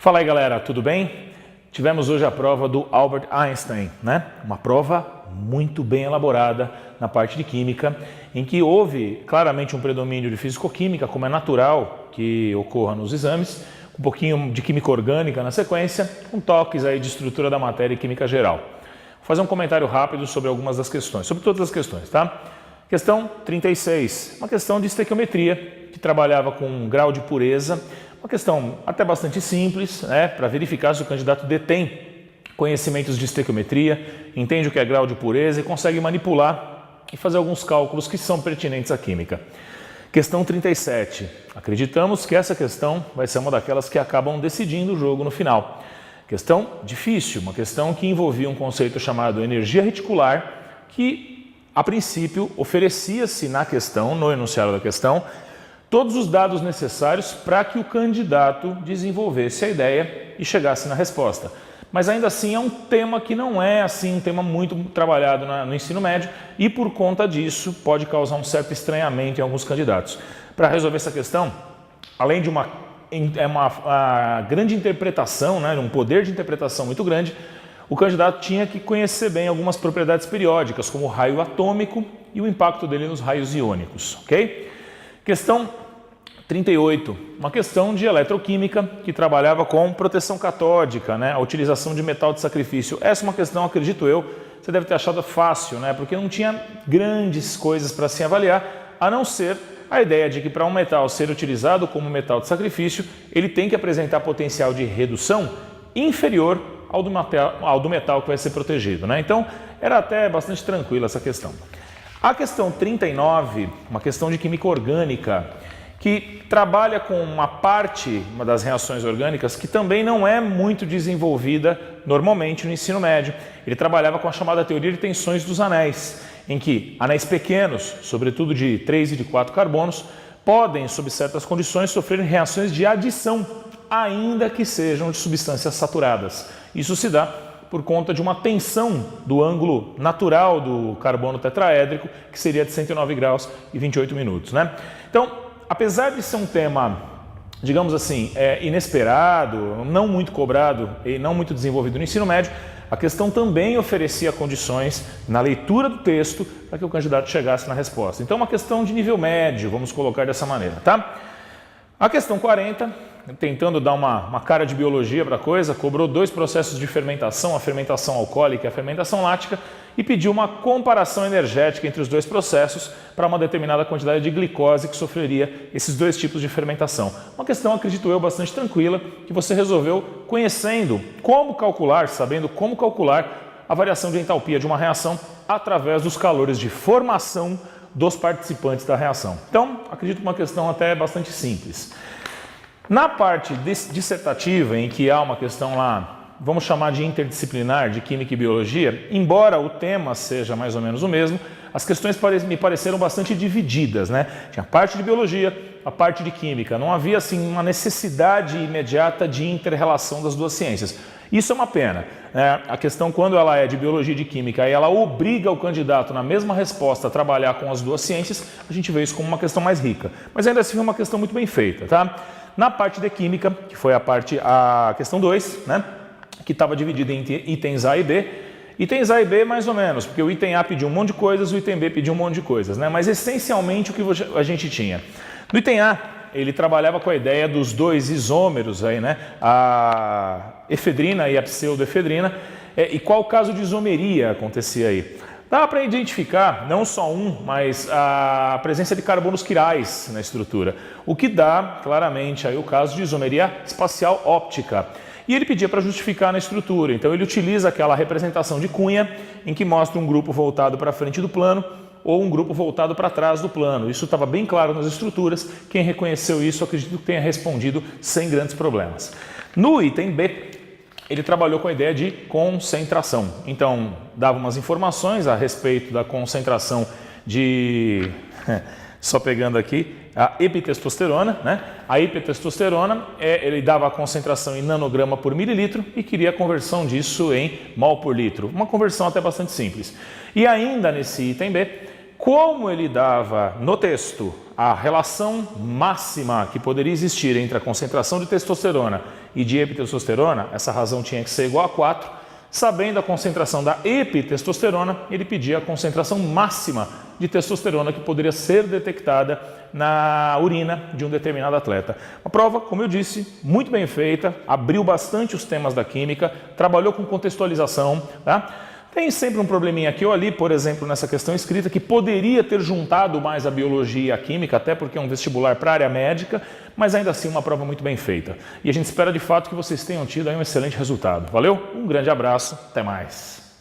Fala aí galera, tudo bem? Tivemos hoje a prova do Albert Einstein, né? Uma prova muito bem elaborada na parte de química, em que houve claramente um predomínio de físico-química, como é natural que ocorra nos exames, um pouquinho de química orgânica na sequência, com toques aí de estrutura da matéria e química geral. Vou fazer um comentário rápido sobre algumas das questões, sobre todas as questões, tá? Questão 36, uma questão de estequiometria, que trabalhava com um grau de pureza, uma questão até bastante simples, né, para verificar se o candidato detém conhecimentos de estequiometria, entende o que é grau de pureza e consegue manipular e fazer alguns cálculos que são pertinentes à química. Questão 37. Acreditamos que essa questão vai ser uma daquelas que acabam decidindo o jogo no final. Questão difícil, uma questão que envolvia um conceito chamado energia reticular, que a princípio oferecia-se na questão, no enunciado da questão, todos os dados necessários para que o candidato desenvolvesse a ideia e chegasse na resposta. Mas ainda assim é um tema que não é assim um tema muito trabalhado no ensino médio e por conta disso pode causar um certo estranhamento em alguns candidatos. Para resolver essa questão, além de uma grande interpretação, né, um poder de interpretação muito grande, o candidato tinha que conhecer bem algumas propriedades periódicas, como o raio atômico e o impacto dele nos raios iônicos, ok? Questão 38, uma questão de eletroquímica que trabalhava com proteção catódica, né, a utilização de metal de sacrifício. Essa é uma questão, acredito eu, você deve ter achado fácil, né, porque não tinha grandes coisas para se avaliar, a não ser a ideia de que para um metal ser utilizado como metal de sacrifício, ele tem que apresentar potencial de redução inferior ao do metal que vai ser protegido, né? Então, era até bastante tranquila essa questão. A questão 39, uma questão de química orgânica, que trabalha com uma das reações orgânicas que também não é muito desenvolvida normalmente no ensino médio. Ele trabalhava com a chamada teoria de tensões dos anéis, em que anéis pequenos, sobretudo de 3 e de 4 carbonos, podem, sob certas condições, sofrer reações de adição, ainda que sejam de substâncias saturadas. Isso se dá por conta de uma tensão do ângulo natural do carbono tetraédrico, que seria de 109 graus e 28 minutos, né? Então, apesar de ser um tema, digamos assim, inesperado, não muito cobrado e não muito desenvolvido no ensino médio, a questão também oferecia condições na leitura do texto para que o candidato chegasse na resposta. Então, uma questão de nível médio, vamos colocar dessa maneira, tá? A questão 40, tentando dar uma cara de biologia para a coisa, cobrou 2 processos de fermentação, a fermentação alcoólica e a fermentação lática, e pediu uma comparação energética entre os 2 processos para uma determinada quantidade de glicose que sofreria esses 2 tipos de fermentação. Uma questão, acredito eu, bastante tranquila, que você resolveu conhecendo como calcular, sabendo como calcular a variação de entalpia de uma reação através dos calores de formação dos participantes da reação. Então, acredito que uma questão até bastante simples. Na parte dissertativa, em que há uma questão lá, vamos chamar de interdisciplinar, de química e biologia, embora o tema seja mais ou menos o mesmo, as questões me pareceram bastante divididas, né? Tinha a parte de biologia, a parte de química. Não havia, assim, uma necessidade imediata de inter-relação das duas ciências. Isso é uma pena, né? A questão, quando ela é de biologia e de química e ela obriga o candidato na mesma resposta a trabalhar com as duas ciências, a gente vê isso como uma questão mais rica. Mas ainda assim é uma questão muito bem feita, tá? Na parte de química, que foi a questão 2, né, que estava dividida em itens A e B. Itens A e B mais ou menos, porque o item A pediu um monte de coisas, o item B pediu um monte de coisas, né? Mas essencialmente o que a gente tinha. No item A, ele trabalhava com a ideia dos 2 isômeros, aí, né, a efedrina e a pseudoefedrina, e qual caso de isomeria acontecia aí. Dá para identificar não só mas a presença de carbonos quirais na estrutura, o que dá claramente aí o caso de isomeria espacial óptica. E ele pedia para justificar na estrutura, então ele utiliza aquela representação de cunha em que mostra um grupo voltado para frente do plano ou um grupo voltado para trás do plano. Isso estava bem claro nas estruturas, quem reconheceu isso acredito que tenha respondido sem grandes problemas. No item B, ele trabalhou com a ideia de concentração. Então, dava umas informações a respeito da concentração de, só pegando aqui, a epitestosterona, né? A epitestosterona, ele dava a concentração em nanograma por mililitro e queria a conversão disso em mol por litro. Uma conversão até bastante simples. E ainda nesse item B, Como ele dava no texto a relação máxima que poderia existir entre a concentração de testosterona e de epitestosterona, essa razão tinha que ser igual a 4, sabendo a concentração da epitestosterona, ele pedia a concentração máxima de testosterona que poderia ser detectada na urina de um determinado atleta. Uma prova, como eu disse, muito bem feita, abriu bastante os temas da química, trabalhou com contextualização, tá? Tem sempre um probleminha aqui ou ali, por exemplo, nessa questão escrita, que poderia ter juntado mais a biologia e a química, até porque é um vestibular para a área médica, mas ainda assim uma prova muito bem feita. E a gente espera de fato que vocês tenham tido aí um excelente resultado. Valeu? Um grande abraço, até mais!